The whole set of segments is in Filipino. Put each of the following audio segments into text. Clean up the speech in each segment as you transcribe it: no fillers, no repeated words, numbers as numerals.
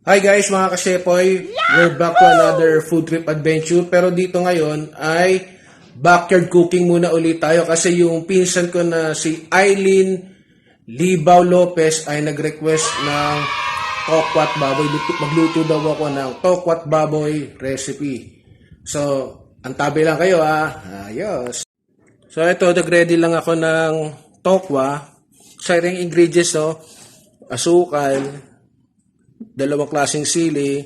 Hi guys mga kashepoy, we're back to another food trip adventure. Pero dito ngayon ay backyard cooking muna ulit tayo kasi yung pinsan ko na si Eileen Libao Lopez ay nag-request ng tokwat baboy. Magluto daw ako ng tokwat baboy recipe. So, antabi lang kayo Ayos. So ito, nag-ready lang ako ng tokwa. Sa ring ingredients asukal, dalawang klaseng sili,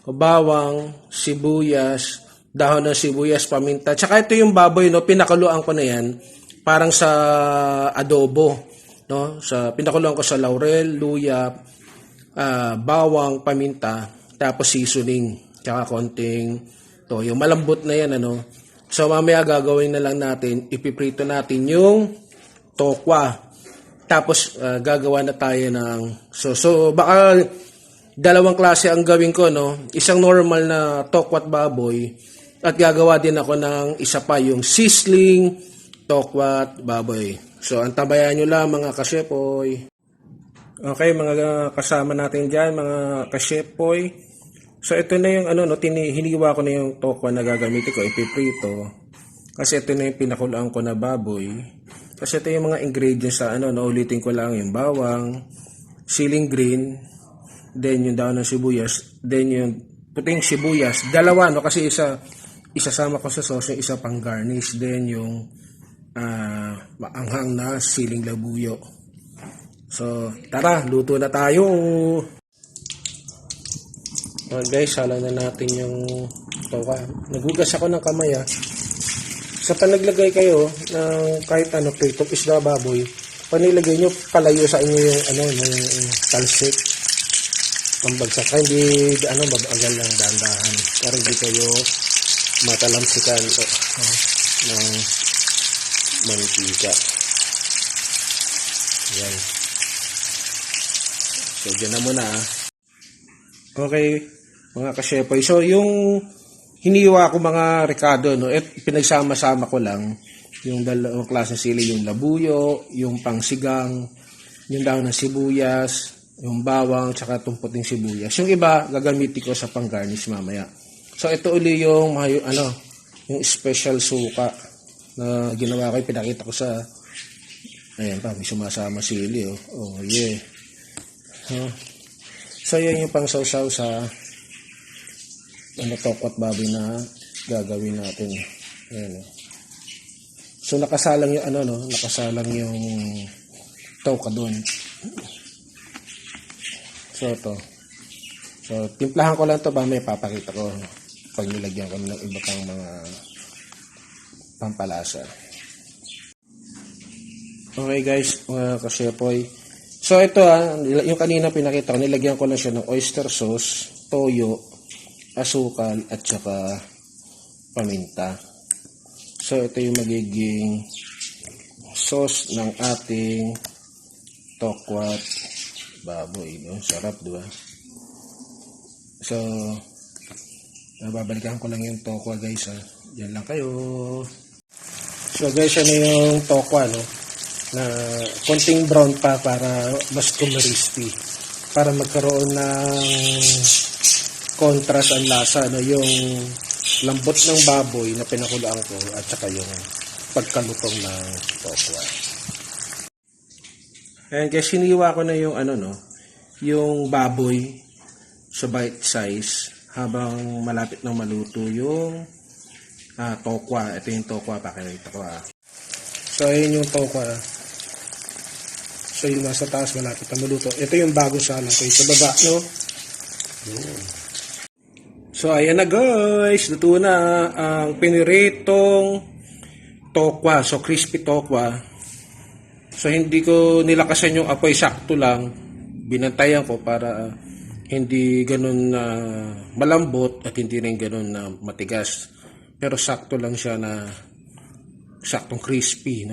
bawang, sibuyas, dahon ng sibuyas, paminta. Tsaka ito yung baboy, pinakuluan ko na yan parang sa adobo, pinakuluan ko sa laurel, luya, bawang, paminta, tapos seasoning, tsaka konting toyo. Malambot na yan, So mamaya gagawin na lang natin, ipiprito natin yung tokwa. Tapos gagawa na tayo ng so baka dalawang klase ang gawin ko, Isang normal na tokwat baboy at gagawa din ako ng isa pa, yung sizzling tokwat baboy. So antabayan nyo lang mga kashepoy. Okay, mga kasama natin dyan, mga kashepoy. So ito na yung hiniwa ko na yung tokwa na gagamitin ko, ipiprito. Kasi ito na yung pinakulaan ko na baboy. Kasi ito yung mga ingredients sa ulitin ko lang, yung bawang, siling green, then yung daon ng sibuyas, then yung puting sibuyas, dalawa kasi isasama ko sa sauce, yung isa pang garnish, then yung maanghang na siling labuyo. So tara, luto na tayo. Guys, hala na natin yung tokwa. Nagugas ako ng kamay Sa panaglagay kayo ng kahit pritong isda baboy, panilagay nyo palayo sa inyo yung yung talsik. Pambagsak. Hindi mabagal lang dahan-dahan. Para hindi kayo matalamsikan ng mantika. Yan. So, dyan na muna Okay, mga kashepoy. So, yung hiniwa ko mga rekado, pinagsama-sama ko lang yung dalawang klaseng sili, yung labuyo, yung pangsigang, yung daon ng sibuyas, yung bawang, tsaka tumputing sibuyas. Yung iba, gagamitin ko sa pang-garnish mamaya. So, ito uli yung yung special suka na ginawa ko, pinakita ko sa ayan pa, may sumasama sili, Oh, yeah. So, yan yung pang-sausaw sa tokwat baboy na gagawin natin. Ayan, So, nakasalang yung nakasalang yung tokwa doon. So, ito. So, timplahan ko lang ito ba may papakita ko pag nilagyan ko ng iba pang mga pampalasa. Okay guys, mga kashepoy. So, ito yung kanina pinakita ko, nilagyan ko lang siya ng oyster sauce, toyo, asukal, at saka paminta. So, ito yung magiging sauce ng ating tokwat baboy. Sarap, diba? So, babalikan ko lang yung tokwa, guys. Diyan lang kayo. So, guys, ano yung tokwa, na konting brown pa para mas crispy. Para magkaroon ng contrast ang lasa, yung lambot ng baboy na pinakulaan ko at saka yung pagkalutong ng tokwa. Ayan guys, hiniwa ko na yung yung baboy sa bite size habang malapit nang maluto yung tokwa. Ito yung tokwa, pakita ko So, ayun yung tokwa. So, yung nasa taas malapit na maluto. Ito yung bagong salang ko sa baba, So, ayan na guys. Luto na ang piniritong tokwa. So, crispy tokwa. So, hindi ko nilakasan yung apoy. Sakto lang. Binantayan ko para hindi ganun na malambot at hindi rin ganun na matigas. Pero sakto lang siya na saktong crispy,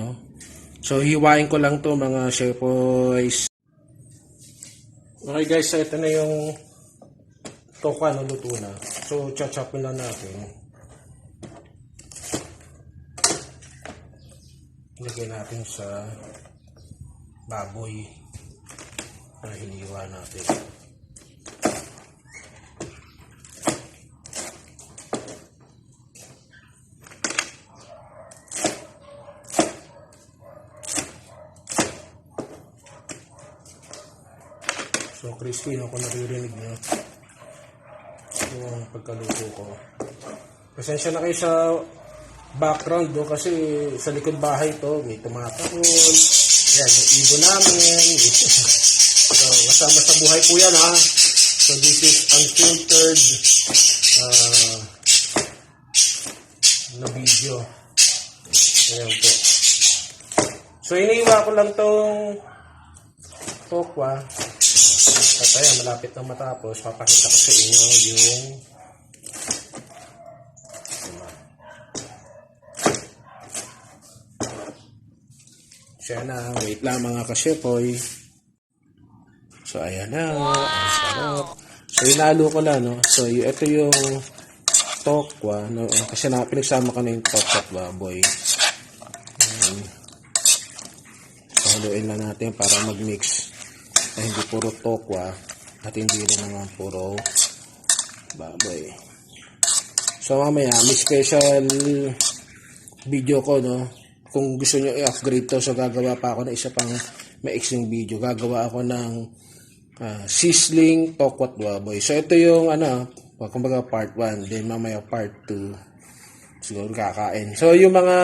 So, hiwain ko lang to mga shepoys. Okay guys, so ito na yung tokwa na luto na. So, chachapin lang natin. Ilagay natin sa baboy na hiniwa natin. So, crispy na kung naririnig nyo. Yung pagkaluto ko. Pasensya na kayo sa background do kasi sa likod bahay to may tumatahol. Yan, yung ibon namin. So, kasama sa buhay po yan ha. So, this is unfiltered na video. Ayan po. So, iniiwa ko lang tong tokwa. At ayan, malapit na matapos. Papakita ko sa inyo yung siya na. Wait lang mga kasyepoy. So, ayan na. Ang sarap. So, inalo ko lang, no? So, ito yung tokwa. No? Kasi pinagsama ko na yung tokwa at baboy. Ayan. So, haluin lang natin para mag-mix. Na hindi puro tokwa at hindi rin naman puro baboy. So, mamaya, may special video ko, no? Kung gusto nyo i-upgrade to, so gagawa pa ako ng isa pang maiksing video. Gagawa ako ng sizzling tokwat baboy. So, ito yung, kumbaga part 1. Then, mamaya part 2. Siguro kakain. So, yung mga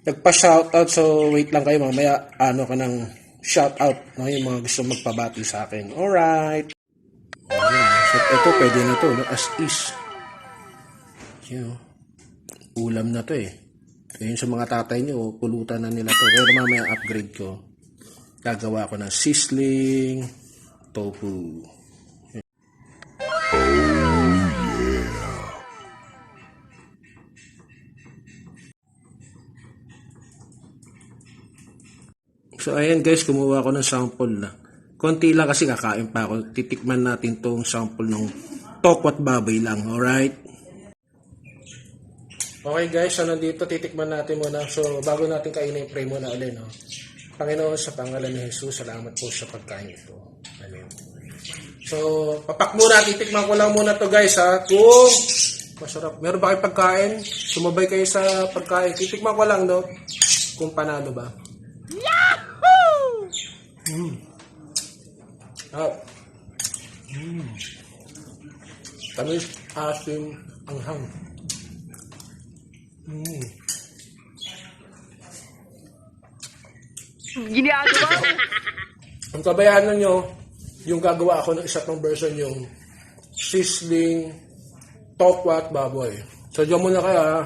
nagpa-shoutout, so wait lang kayo. Mamaya, ka ng shoutout. No? Yung mga gusto magpabati sa akin. Alright. So, ito, pwede na to. No? As is. You know, ulam na to eh. Ngayon sa mga tatay nyo, pulutan na nila to. Pero mamaya upgrade ko. Gagawa ko ng sizzling tofu. So ayan guys, kumuha ko ng sample na. Konti lang kasi kakain pa ako. Titikman natin tong sample ng tokwat baboy lang. Alright? Okay guys, so nandito titikman natin muna. So bago natin kainin, pray muna ulit, no? Panginoon, sa pangalan ni Jesus, salamat po sa pagkain ito. Amen. So, papak muna, titikman ko lang muna to guys ha. Kung masarap. Meron ba kayong pagkain? Sumabay kayo sa pagkain. Titikman ko lang, no? Kung panalo ba. Yahoo! Tamis, asim, anghang. Ginagawa mo. Ang kabayanan nyo, yung gagawa ako ng isa pang version yung sizzling tokwat baboy. So, diyan muna kayo ha.